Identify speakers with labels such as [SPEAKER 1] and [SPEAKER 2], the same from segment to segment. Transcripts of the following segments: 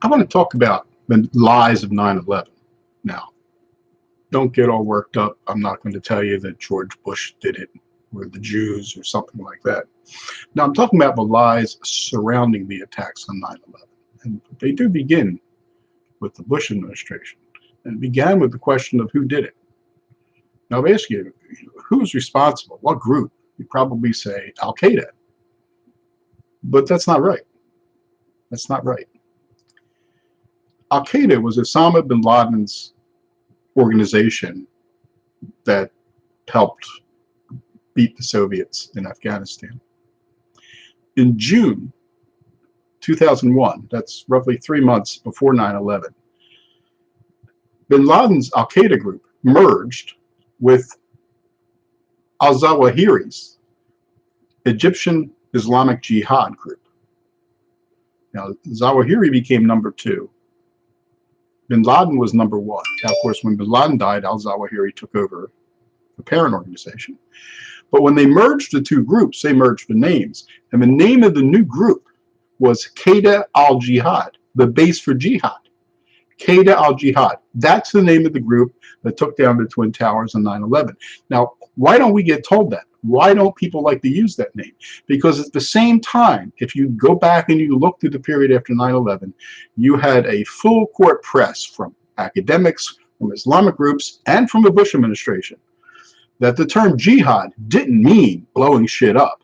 [SPEAKER 1] I want to talk about the lies of 9/11. Now, don't get all worked up. I'm not going to tell you that George Bush did it or the Jews or something like that. Now, I'm talking about the lies surrounding the attacks on 9/11. And they do begin with the Bush administration. And it began with the question of who did it. Now, I'll ask you, who's responsible? What group? You probably say Al Qaeda. But that's not right. That's not right. Al Qaeda was Osama bin Laden's organization that helped beat the Soviets in Afghanistan. In June 2001, that's roughly 3 months before 9/11, bin Laden's Al Qaeda group merged with al-Zawahiri's Egyptian Islamic Jihad group. Now, Zawahiri became number 2. Bin Laden was number 1. Now, of course, when bin Laden died, al-Zawahiri took over the parent organization. But when they merged the two groups, they merged the names. And the name of the new group was Qaeda al-Jihad, the base for jihad. Qaeda al-Jihad. That's the name of the group that took down the Twin Towers on 9/11. Now, why don't we get told that? Why don't people like to use that name? Because at the same time, if you go back and you look through the period after 9/11, you had a full court press from academics, from Islamic groups, and from the Bush administration that the term jihad didn't mean blowing shit up.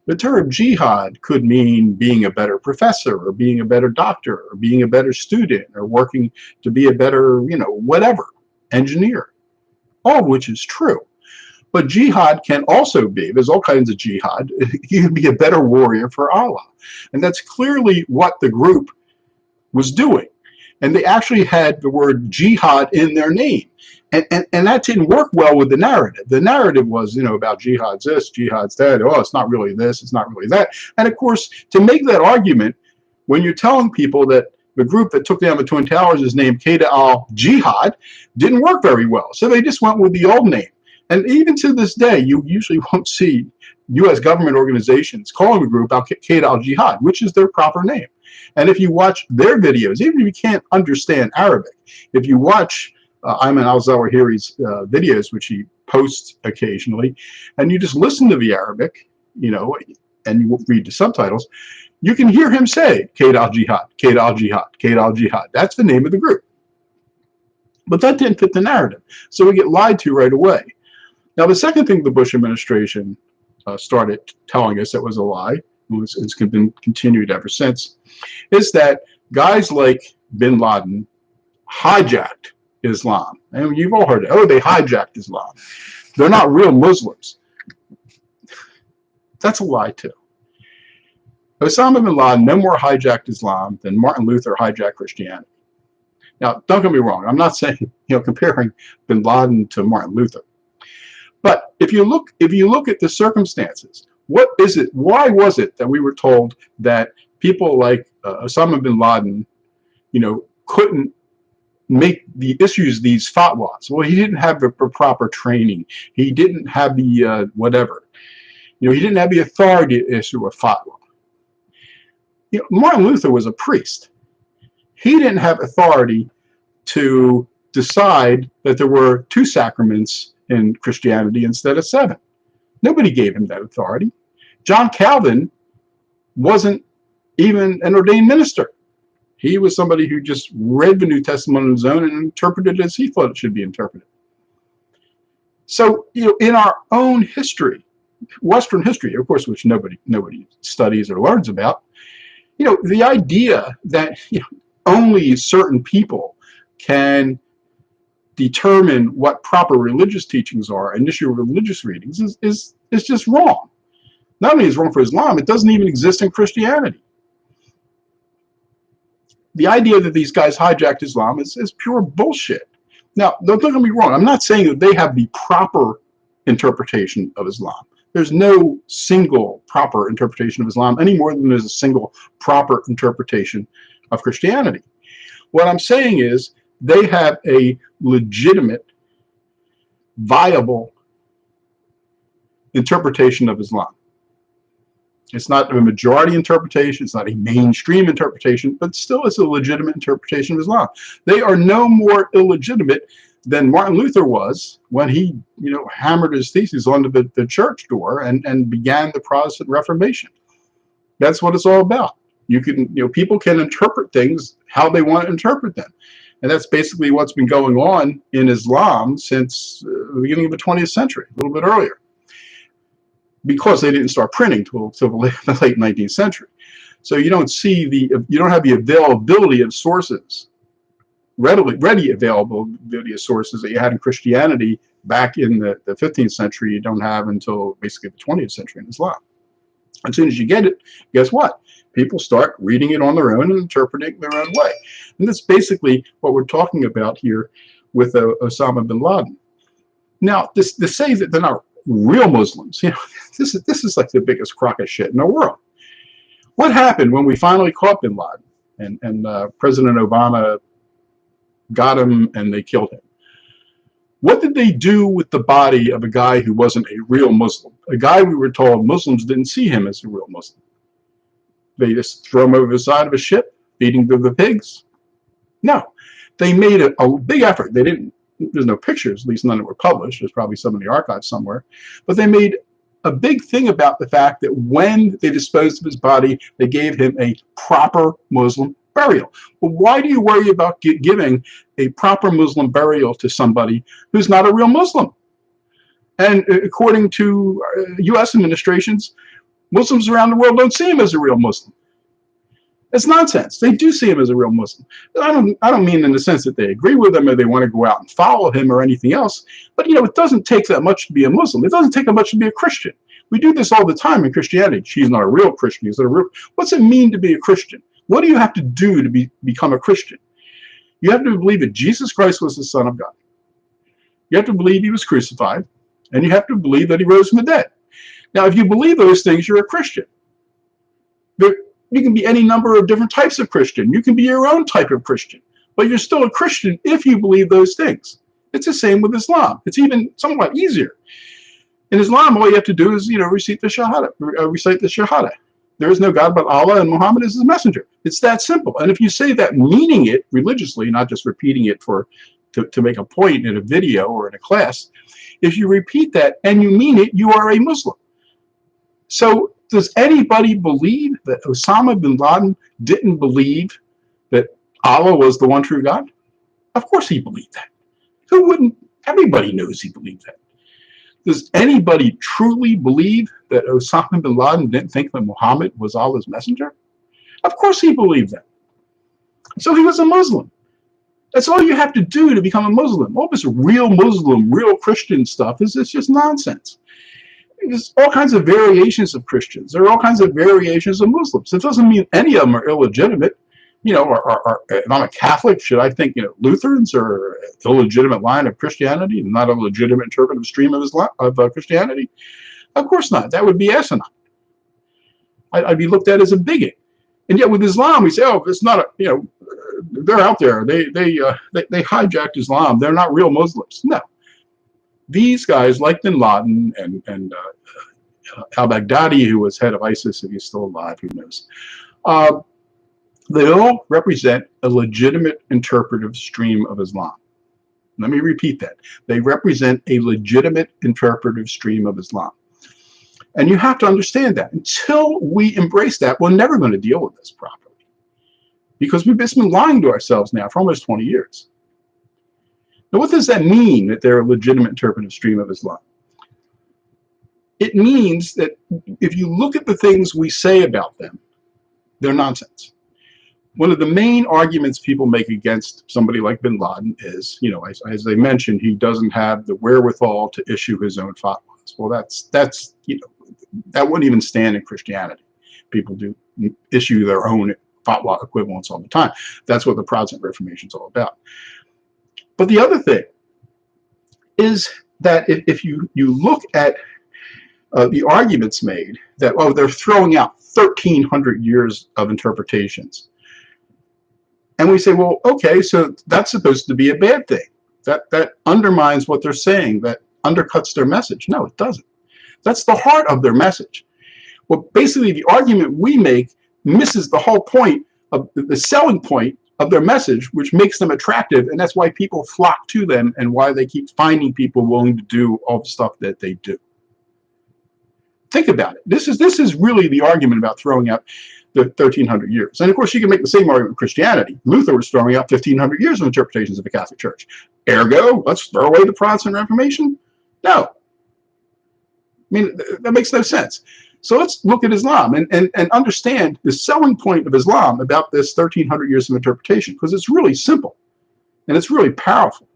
[SPEAKER 1] The term jihad could mean being a better professor or being a better doctor or being a better student or working to be a better, whatever, engineer, all of which is true. But jihad can also be, there's all kinds of jihad, you can be a better warrior for Allah. And that's clearly what the group was doing. And they actually had the word jihad in their name. And that didn't work well with the narrative. The narrative was, about jihad's this, jihad's that. Oh, it's not really this, it's not really that. And of course, to make that argument, when you're telling people that the group that took down the Twin Towers is named Qaeda al-Jihad, didn't work very well. So they just went with the old name. And even to this day, you usually won't see U.S. government organizations calling the group Qaeda al-Jihad, which is their proper name. And if you watch their videos, even if you can't understand Arabic, if you watch Ayman al-Zawahiri's videos, which he posts occasionally, and you just listen to the Arabic, and you read the subtitles, you can hear him say, Qaeda al-Jihad, Qaeda al-Jihad, Qaeda al-Jihad. That's the name of the group. But that didn't fit the narrative. So we get lied to right away. Now, the second thing the Bush administration started telling us that was a lie, it's been continued ever since, is that guys like bin Laden hijacked Islam. And you've all heard it. Oh, they hijacked Islam. They're not real Muslims. That's a lie, too. Osama bin Laden no more hijacked Islam than Martin Luther hijacked Christianity. Now, don't get me wrong. I'm not saying, comparing bin Laden to Martin Luther. But if you look at the circumstances, what is it? Why was it that we were told that people like Osama bin Laden, couldn't make the issues these fatwas? Well, he didn't have the proper training. He didn't have the whatever. He didn't have the authority to issue a fatwa. Martin Luther was a priest. He didn't have authority to decide that there were 2 sacraments in Christianity instead of 7. Nobody gave him that authority. John Calvin wasn't even an ordained minister. He was somebody who just read the New Testament on his own and interpreted it as he thought it should be interpreted. So, in our own history, Western history, of course, which nobody studies or learns about, the idea that only certain people can determine what proper religious teachings are and issue religious readings is just wrong. Not only is it wrong for Islam, it doesn't even exist in Christianity. The idea that these guys hijacked Islam is pure bullshit. Now, don't get me wrong. I'm not saying that they have the proper interpretation of Islam. There's no single proper interpretation of Islam any more than there's a single proper interpretation of Christianity. What I'm saying is they have a legitimate, viable interpretation of Islam. It's not a majority interpretation. It's not a mainstream interpretation, but still it's a legitimate interpretation of Islam. They are no more illegitimate than Martin Luther was when he, hammered his theses onto the church door and began the Protestant Reformation. That's what it's all about. People can interpret things how they want to interpret them. And that's basically what's been going on in Islam since the beginning of the 20th century, a little bit earlier, because they didn't start printing till the late 19th century. So you don't have the availability of sources, ready availability of sources that you had in Christianity back in the 15th century. You don't have until basically the 20th century in Islam. As soon as you get it, guess what? People start reading it on their own and interpreting it their own way. And that's basically what we're talking about here with Osama bin Laden. Now, to say that they're not real Muslims, this is like the biggest crock of shit in the world. What happened when we finally caught bin Laden and President Obama got him and they killed him? What did they do with the body of a guy who wasn't a real Muslim? A guy we were told Muslims didn't see him as a real Muslim. They just throw him over the side of a ship, feeding to the pigs? No. They made a big effort. They didn't. There's no pictures, at least none that were published. There's probably some in the archives somewhere. But they made a big thing about the fact that when they disposed of his body, they gave him a proper Muslim burial. Well, why do you worry about giving a proper Muslim burial to somebody who's not a real Muslim? And according to U.S. administrations, Muslims around the world don't see him as a real Muslim. It's nonsense. They do see him as a real Muslim. I don't mean in the sense that they agree with him or they want to go out and follow him or anything else. But it doesn't take that much to be a Muslim. It doesn't take that much to be a Christian. We do this all the time in Christianity. She's not a real Christian. He's not a real. What's it mean to be a Christian? What do you have to do to become a Christian? You have to believe that Jesus Christ was the Son of God. You have to believe he was crucified, and you have to believe that he rose from the dead. Now, if you believe those things, you're a Christian. You can be any number of different types of Christian. You can be your own type of Christian, but you're still a Christian if you believe those things. It's the same with Islam. It's even somewhat easier. In Islam, all you have to do is, recite the Shahada. There is no God but Allah, and Muhammad is his messenger. It's that simple. And if you say that meaning it religiously, not just repeating it to make a point in a video or in a class, if you repeat that and you mean it, you are a Muslim. So does anybody believe that Osama bin Laden didn't believe that Allah was the one true God? Of course he believed that. Who wouldn't? Everybody knows he believed that. Does anybody truly believe that Osama bin Laden didn't think that Muhammad was Allah's messenger? Of course he believed that. So he was a Muslim. That's all you have to do to become a Muslim. All this real Muslim, real Christian stuff it's just nonsense. There's all kinds of variations of Christians. There are all kinds of variations of Muslims. It doesn't mean any of them are illegitimate. If I'm a Catholic, should I think, Lutherans are an illegitimate line of Christianity, not a legitimate interpretive stream of Islam, of Christianity? Of course not. That would be asinine. I'd be looked at as a bigot. And yet with Islam, we say, oh, it's not they're out there. They hijacked Islam. They're not real Muslims. No. These guys, like bin Laden and al-Baghdadi, who was head of ISIS, if he's still alive, who knows, they all represent a legitimate interpretive stream of Islam. Let me repeat that. They represent a legitimate interpretive stream of Islam. And you have to understand that. Until we embrace that, we're never going to deal with this properly. Because we've just been lying to ourselves now for almost 20 years. Now, what does that mean, that they're a legitimate interpretive stream of Islam? It means that if you look at the things we say about them, they're nonsense. One of the main arguments people make against somebody like bin Laden is, as I mentioned, he doesn't have the wherewithal to issue his own fatwas. Well, that's that wouldn't even stand in Christianity. People do issue their own fatwa equivalents all the time. That's what the Protestant Reformation is all about. But the other thing is that if you look at the arguments made that, oh, they're throwing out 1,300 years of interpretations. And we say, well, okay, so that's supposed to be a bad thing. That undermines what they're saying, that undercuts their message. No, it doesn't. That's the heart of their message. Well, basically the argument we make misses the whole point of the selling point of their message, which makes them attractive, and that's why people flock to them and why they keep finding people willing to do all the stuff that they do. Think about it. This is really the argument about throwing out the 1300 years. And of course, you can make the same argument with Christianity. Luther was throwing out 1500 years of interpretations of the Catholic Church. Ergo, let's throw away the Protestant Reformation? No. I mean, that makes no sense. So let's look at Islam and understand the selling point of Islam about this 1300 years of interpretation, because it's really simple and it's really powerful.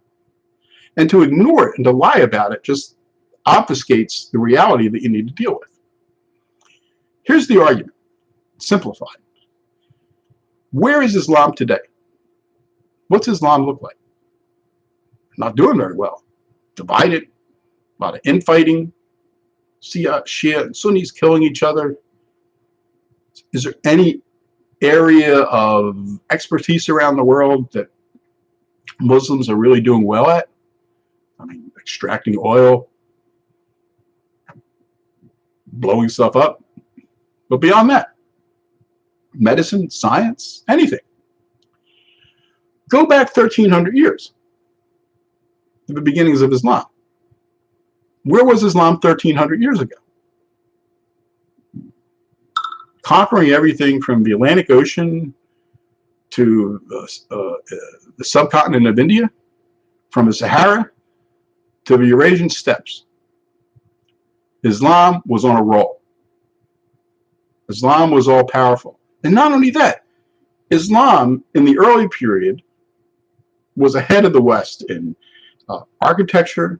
[SPEAKER 1] And to ignore it and to lie about it just obfuscates the reality that you need to deal with. Here's the argument, simplified. Where is Islam today? What's Islam look like? Not doing very well. Divided, a lot of infighting, Shia and Sunnis killing each other. Is there any area of expertise around the world that Muslims are really doing well at? I mean, extracting oil, blowing stuff up. But beyond that, medicine, science, anything. Go back 1300 years to the beginnings of Islam. Where was Islam 1300 years ago? Conquering everything from the Atlantic Ocean to the subcontinent of India, from the Sahara to the Eurasian steppes. Islam was on a roll. Islam was all powerful. And not only that, Islam in the early period was ahead of the West in architecture,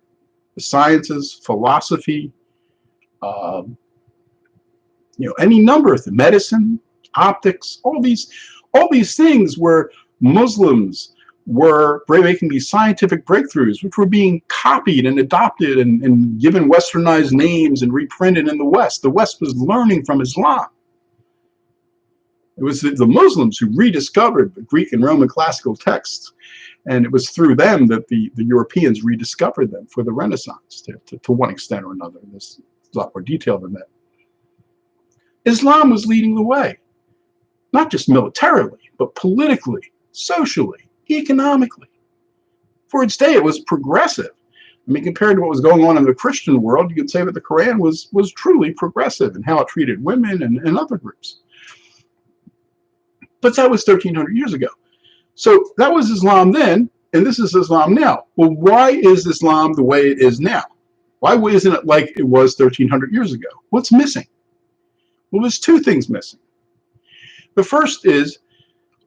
[SPEAKER 1] the sciences, philosophy, any number of things, medicine, optics, all these things where Muslims were making these scientific breakthroughs, which were being copied and adopted and given westernized names and reprinted in the West. The West was learning from Islam. It was the Muslims who rediscovered the Greek and Roman classical texts, and it was through them that the Europeans rediscovered them for the Renaissance to one extent or another. There's a lot more detail than that. Islam was leading the way, not just militarily, but politically, socially, economically. For its day, it was progressive. I mean, compared to what was going on in the Christian world, you could say that the Quran was truly progressive in how it treated women and other groups. But that was 1300 years ago. So that was Islam then, and this is Islam now. Well, why is Islam the way it is now? Why isn't it like it was 1300 years ago? What's missing? Well, there's two things missing. The first is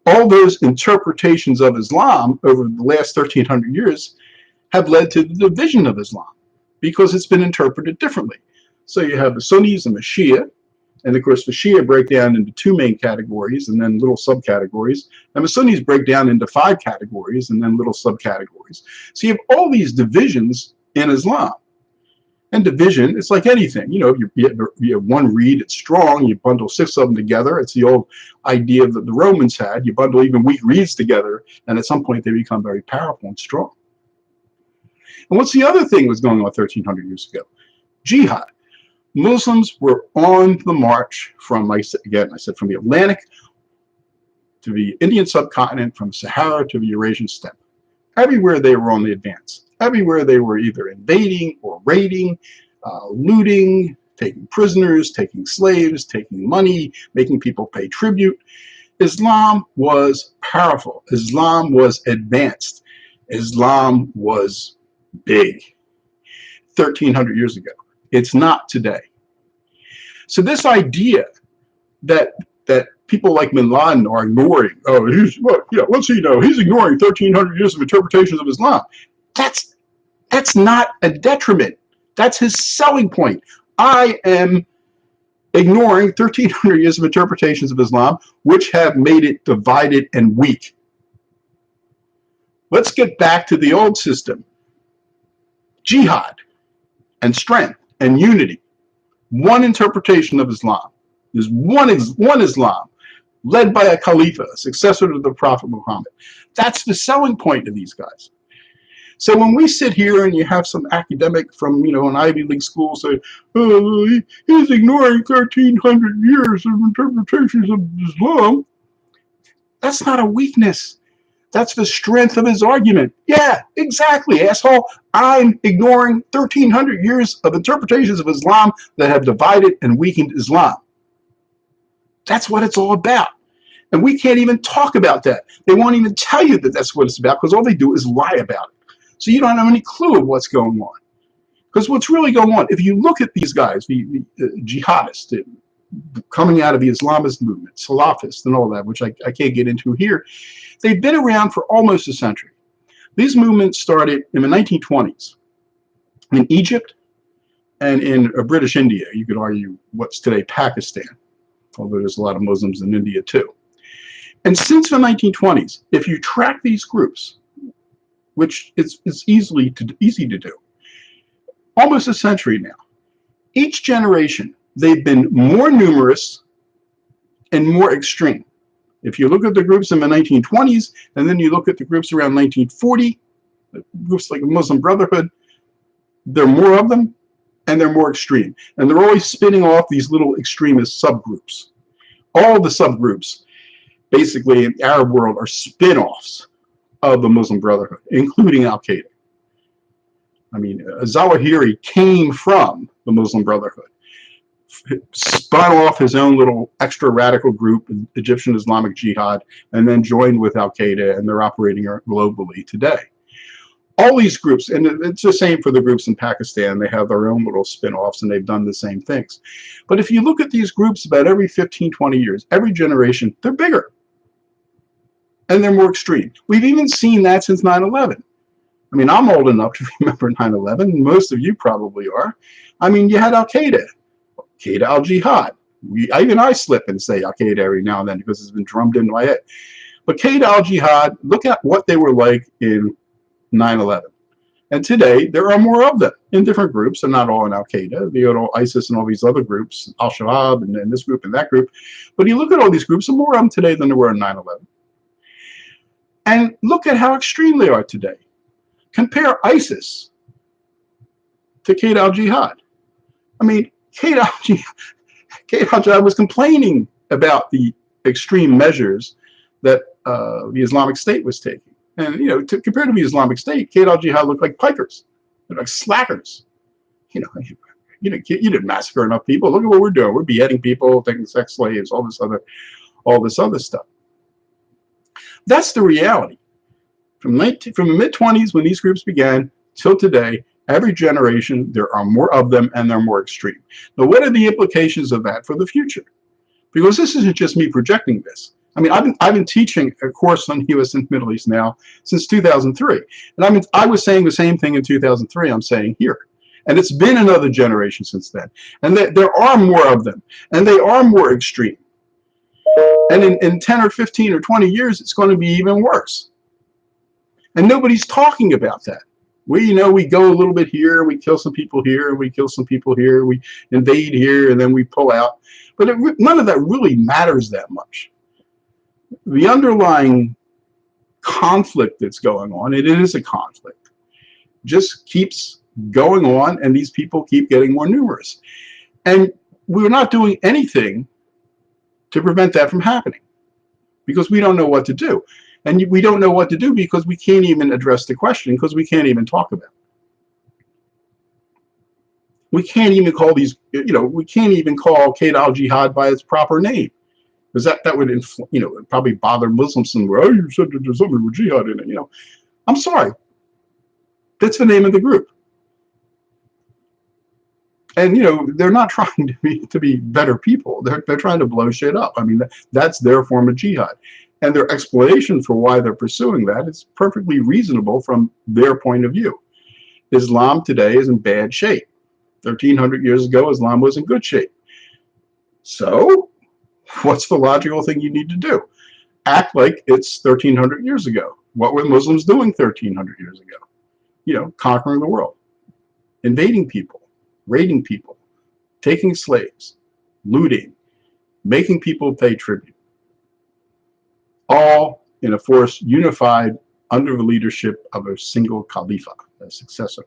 [SPEAKER 1] all those interpretations of Islam over the last 1300 years have led to the division of Islam because it's been interpreted differently. So you have the Sunnis and the Shia, and of course the Shia break down into two main categories and then little subcategories, and the Sunnis break down into 5 categories and then little subcategories. So you have all these divisions in Islam. And division, it's like anything. You have one reed, it's strong, you bundle 6 of them together. It's the old idea that the Romans had. You bundle even weak reeds together, and at some point they become very powerful and strong. And what's the other thing that was going on 1300 years ago? Jihad. Muslims were on the march from, I said, from the Atlantic to the Indian subcontinent, from Sahara to the Eurasian steppe. Everywhere they were on the advance. Everywhere they were either invading or raiding, looting, taking prisoners, taking slaves, taking money, making people pay tribute. Islam was powerful. Islam was advanced. Islam was big 1300 years ago. It's not today. So this idea that people like Bin Laden are ignoring, he's ignoring 1300 years of interpretations of Islam. That's not a detriment. That's his selling point. I am ignoring 1300 years of interpretations of Islam, which have made it divided and weak. Let's get back to the old system. Jihad and strength and unity. One interpretation of Islam. There's one Islam led by a Khalifa, a successor to the Prophet Muhammad. That's the selling point of these guys. So when we sit here and you have some academic from, an Ivy League school say, oh, he's ignoring 1,300 years of interpretations of Islam, that's not a weakness. That's the strength of his argument. Yeah, exactly, asshole. I'm ignoring 1,300 years of interpretations of Islam that have divided and weakened Islam. That's what it's all about. And we can't even talk about that. They won't even tell you that that's what it's about, because all they do is lie about it. So you don't have any clue of what's going on. Because what's really going on, if you look at these guys, the jihadists coming out of the Islamist movement, Salafists and all that, which I can't get into here, they've been around for almost a century. These movements started in the 1920s in Egypt and in British India. You could argue what's today Pakistan, although there's a lot of Muslims in India too. And since the 1920s, if you track these groups, which is easy to do, almost a century now, each generation, they've been more numerous and more extreme. If you look at the groups in the 1920s, and then you look at the groups around 1940, groups like the Muslim Brotherhood, there are more of them, and they're more extreme. And they're always spinning off these little extremist subgroups. All the subgroups, basically in the Arab world, are spin-offs of the Muslim Brotherhood, including Al-Qaeda. I mean, Zawahiri came from the Muslim Brotherhood, spun off his own little extra radical group, Egyptian Islamic Jihad, and then joined with Al-Qaeda, and they're operating globally today. All these groups, and it's the same for the groups in Pakistan, they have their own little spin-offs, and they've done the same things. But if you look at these groups about every 15, 20 years, every generation, they're bigger. And they're more extreme. We've even seen that since 9/11. I mean, I'm old enough to remember 9/11. Most of you probably are. I mean, you had Al-Qaeda, Qaeda al-Jihad. Even I slip and say Al-Qaeda every now and then because it's been drummed into my head. But Qaeda al-Jihad, look at what they were like in 9/11. And today, there are more of them in different groups. They're not all in Al-Qaeda. You know, ISIS and all these other groups, Al-Shabaab and this group and that group. But you look at all these groups, there are more of them today than there were in 9/11. And look at how extreme they are today. Compare ISIS to Qaeda al-Jihad. I mean, Qaeda al-Jihad was complaining about the extreme measures that the Islamic State was taking. And, compared to the Islamic State, Qaeda al-Jihad looked like pikers. They're like slackers. You didn't massacre enough people. Look at what we're doing. We're beheading people, taking sex slaves, all this other stuff. That's the reality. From the mid-20s, when these groups began, till today, every generation, there are more of them, and they're more extreme. Now, what are the implications of that for the future? Because this isn't just me projecting this. I mean, I've been teaching a course on U.S. and Middle East now since 2003. And I was saying the same thing in 2003 I'm saying here. And it's been another generation since then. And there are more of them, and they are more extreme. And in 10 or 15 or 20 years, it's going to be even worse. And nobody's talking about that. We go a little bit here, we kill some people here, we kill some people here, we invade here, and then we pull out. But none of that really matters that much. The underlying conflict that's going on, it is a conflict, just keeps going on, and these people keep getting more numerous. And we're not doing anything to prevent that from happening because we don't know what to do. And we don't know what to do because we can't even address the question, because we can't even talk about it. We can't even call we can't even call Qaeda al-Jihad by its proper name, because that would probably bother Muslims somewhere. Oh, you said that there's something with jihad in it. I'm sorry. That's the name of the group. And they're not trying to be better people. They're trying to blow shit up. I mean, that's their form of jihad. And their explanation for why they're pursuing that is perfectly reasonable from their point of view. Islam today is in bad shape. 1,300 years ago, Islam was in good shape. So, what's the logical thing you need to do? Act like it's 1,300 years ago. What were Muslims doing 1,300 years ago? Conquering the world, invading people, raiding people, taking slaves, looting, making people pay tribute. All in a force unified under the leadership of a single Khalifa, a successor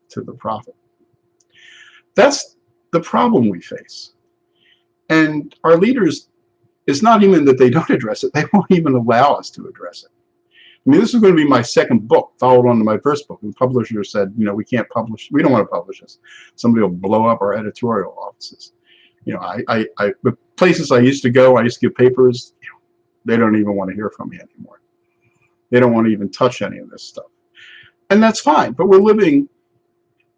[SPEAKER 1] to the Prophet. That's the problem we face. And our leaders, it's not even that they don't address it, they won't even allow us to address it. I mean, this is going to be my second book, followed on to my first book. The publisher said, you know, we can't publish, we don't want to publish this. Somebody will blow up our editorial offices. You know, the places I used to go, I used to give papers, you know, they don't even want to hear from me anymore. They don't want to even touch any of this stuff. And that's fine, but we're living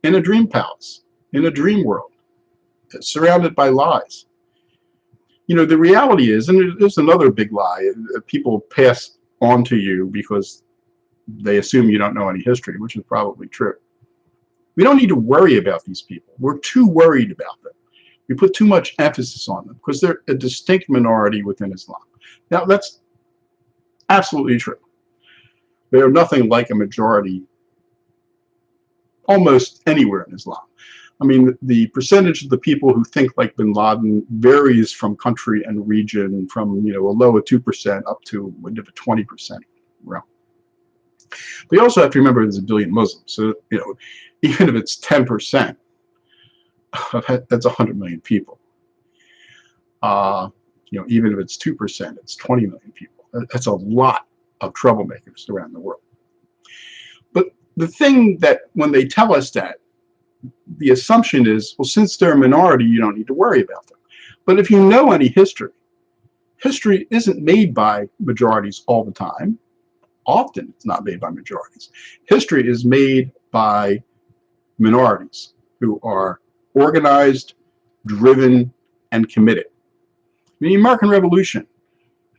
[SPEAKER 1] in a dream palace, in a dream world, surrounded by lies. You know, the reality is, and there's another big lie, people pass on to you because they assume you don't know any history, which is probably true. We don't need to worry about these people. We're too worried about them. We put too much emphasis on them because they're a distinct minority within Islam. Now, that's absolutely true. They are nothing like a majority almost anywhere in Islam. I mean, the percentage of the people who think like bin Laden varies from country and region, from, you know, a low of 2% up to a 20% realm. But you also have to remember there's a billion Muslims. So, you know, even if it's 10%, that's 100 million people. You know, even if it's 2%, it's 20 million people. That's a lot of troublemakers around the world. But the thing that when they tell us that, the assumption is, well, since they're a minority, you don't need to worry about them. But if you know any history, history isn't made by majorities all the time. Often it's not made by majorities. History is made by minorities who are organized, driven, and committed. In the American Revolution,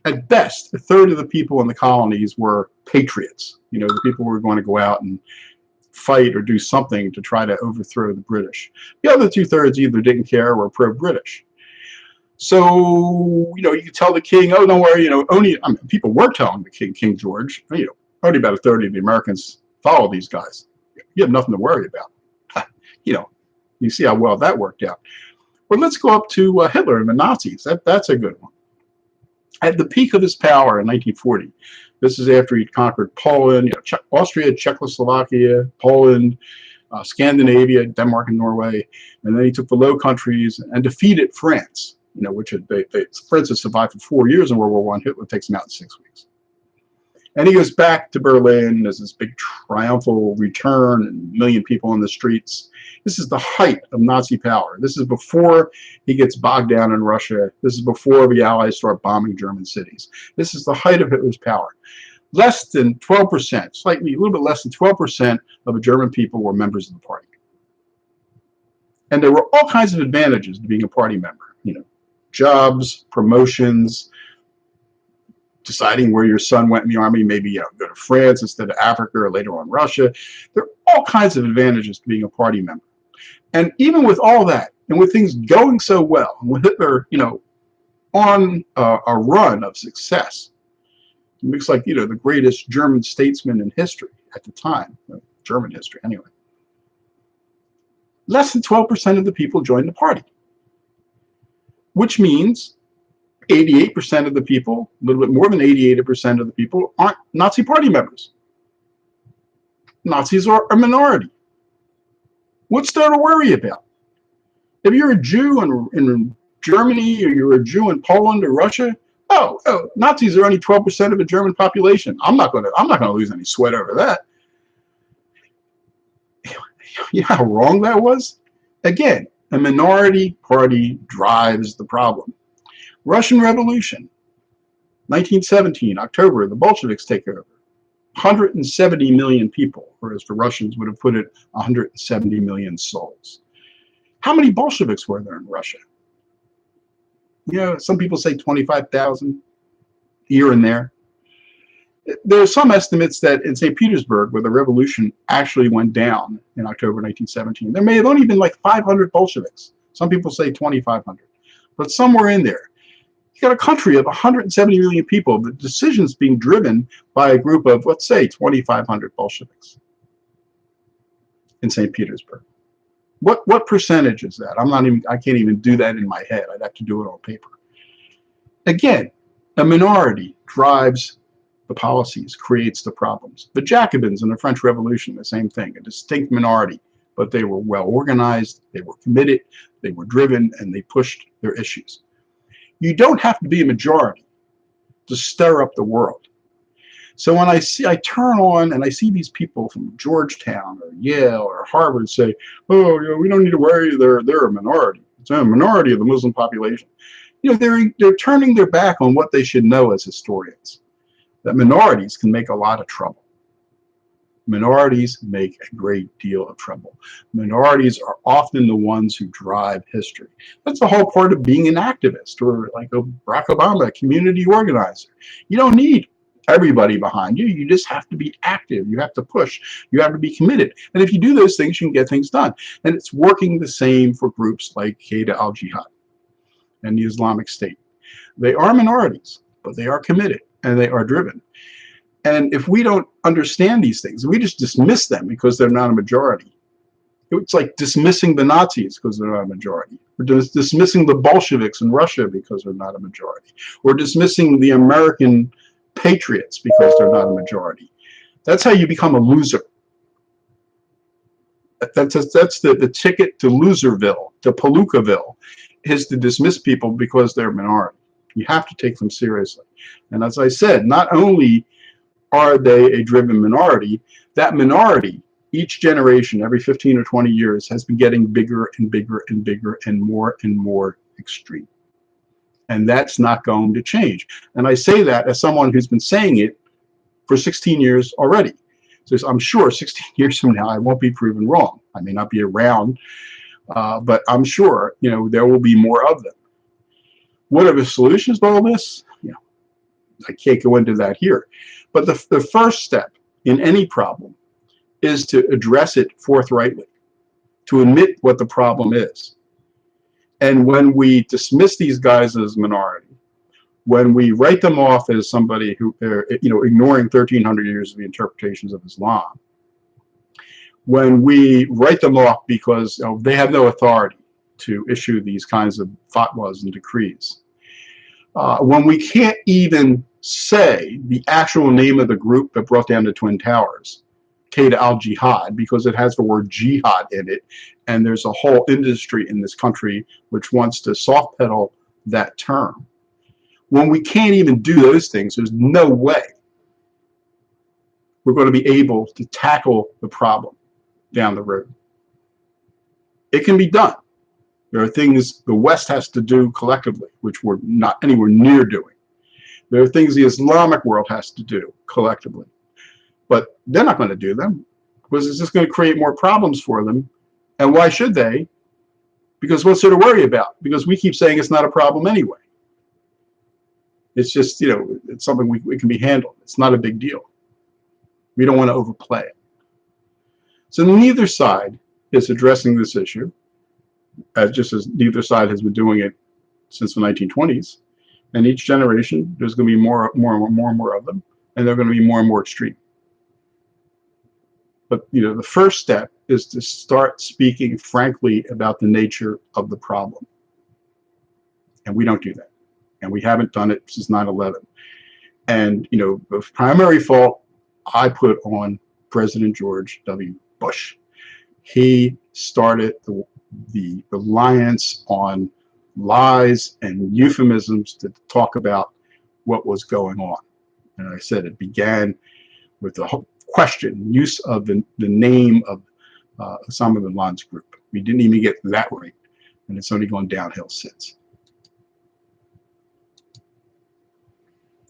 [SPEAKER 1] at best, a third of the people in the colonies were patriots. You know, the people who were going to go out and fight or do something to try to overthrow the British. The other 2/3 either didn't care or were pro-British. So, you know, you could tell the king, oh, don't worry, you know, only, I mean, people were telling the king, King George, you know, only about a third of the Americans follow these guys. You have nothing to worry about. You know, you see how well that worked out. Well, let's go up to Hitler and the Nazis. That's a good one. At the peak of his power in 1940, this is after he'd conquered Poland, you know, Austria, Czechoslovakia, Poland, Scandinavia, Denmark, and Norway, and then he took the Low Countries and defeated France. You know, which had France had survived for 4 years in World War I. Hitler takes him out in 6 weeks, and he goes back to Berlin. There's this big triumphal return, and a million people in the streets. This is the height of Nazi power. This is before he gets bogged down in Russia. This is before the Allies start bombing German cities. This is the height of Hitler's power. Less than 12%, slightly, a little bit less than 12% of the German people were members of the party. And there were all kinds of advantages to being a party member. You know, jobs, promotions, deciding where your son went in the army, maybe, you know, go to France instead of Africa or later on Russia. There are all kinds of advantages to being a party member. And even with all that, and with things going so well, and with Hitler, you know, on a run of success, he looks like, you know, the greatest German statesman in history at the time, German history anyway. Less than 12% of the people joined the party, which means 88% of the people, a little bit more than 88% of the people, aren't Nazi party members. Nazis are a minority. What's there to worry about? If you're a Jew in Germany, or you're a Jew in Poland or Russia, oh, Nazis are only 12% of the German population. I'm not going to lose any sweat over that. You know how wrong that was? Again, a minority party drives the problem. Russian Revolution, 1917, October, the Bolsheviks take over. 170 million people, whereas the Russians would have put it 170 million souls. How many Bolsheviks were there in Russia? You know, some people say 25,000 here and there. There are some estimates that in St. Petersburg, where the revolution actually went down in October 1917, there may have only been like 500 Bolsheviks. Some people say 2,500, but somewhere in there. You got a country of 170 million people, the decisions being driven by a group of, let's say, 2,500 Bolsheviks in St. Petersburg. What percentage is that? I can't even do that in my head. I'd have to do it on paper. Again, a minority drives the policies creates the problems. The Jacobins in the French Revolution, the same thing, a distinct minority, but they were well organized, they were committed, they were driven, and they pushed their issues. You don't have to be a majority to stir up the world. So when I turn on and I see these people from Georgetown or Yale or Harvard say, oh, you know, we don't need to worry, they're a minority. It's a minority of the Muslim population. You know, they're turning their back on what they should know as historians, that minorities can make a lot of trouble. Minorities make a great deal of trouble. Minorities are often the ones who drive history. That's the whole part of being an activist, or like a Barack Obama, a community organizer. You don't need everybody behind you. You just have to be active. You have to push. You have to be committed. And if you do those things, you can get things done. And it's working the same for groups like Qaeda al-Jihad and the Islamic State. They are minorities, but they are committed and they are driven. And if we don't understand these things, we just dismiss them because they're not a majority. It's like dismissing the Nazis because they're not a majority, or dismissing the Bolsheviks in Russia because they're not a majority, or dismissing the American patriots because they're not a majority. That's how you become a loser. That's the ticket to Loserville, to Palookaville, is to dismiss people because they're a minority. You have to take them seriously. And as I said, not only are they a driven minority, that minority, each generation, every 15 or 20 years, has been getting bigger and bigger and bigger and more extreme. And that's not going to change. And I say that as someone who's been saying it for 16 years already. So I'm sure 16 years from now, I won't be proven wrong. I may not be around, but I'm sure, you know, there will be more of them. What are the solutions to all this? You know, I can't go into that here. But the first step in any problem is to address it forthrightly, to admit what the problem is. And when we dismiss these guys as minority, when we write them off as somebody who, you know, ignoring 1,300 years of the interpretations of Islam, when we write them off because, you know, they have no authority to issue these kinds of fatwas and decrees, when we can't even say the actual name of the group that brought down the Twin Towers, Qaeda al-Jihad, because it has the word jihad in it, and there's a whole industry in this country which wants to soft pedal that term. When we can't even do those things, there's no way we're going to be able to tackle the problem down the road. It can be done. There are things the West has to do collectively, which we're not anywhere near doing. There are things the Islamic world has to do collectively, but they're not going to do them because it's just going to create more problems for them. And why should they? Because what's there to worry about? Because we keep saying it's not a problem anyway. It's just, you know, it's something we can be handled. It's not a big deal. We don't want to overplay it. So neither side is addressing this issue, just as neither side has been doing it since the 1920s. And each generation, there's going to be more and more of them, and they're going to be more and more extreme. But, you know, the first step is to start speaking frankly about the nature of the problem. And we don't do that. And we haven't done it since 9/11. And, you know, the primary fault I put on President George W. Bush. He started the reliance on lies and euphemisms to talk about what was going on. And I said it began with the question, use of the name of Osama bin Laden's group. We didn't even get that right, and it's only gone downhill since.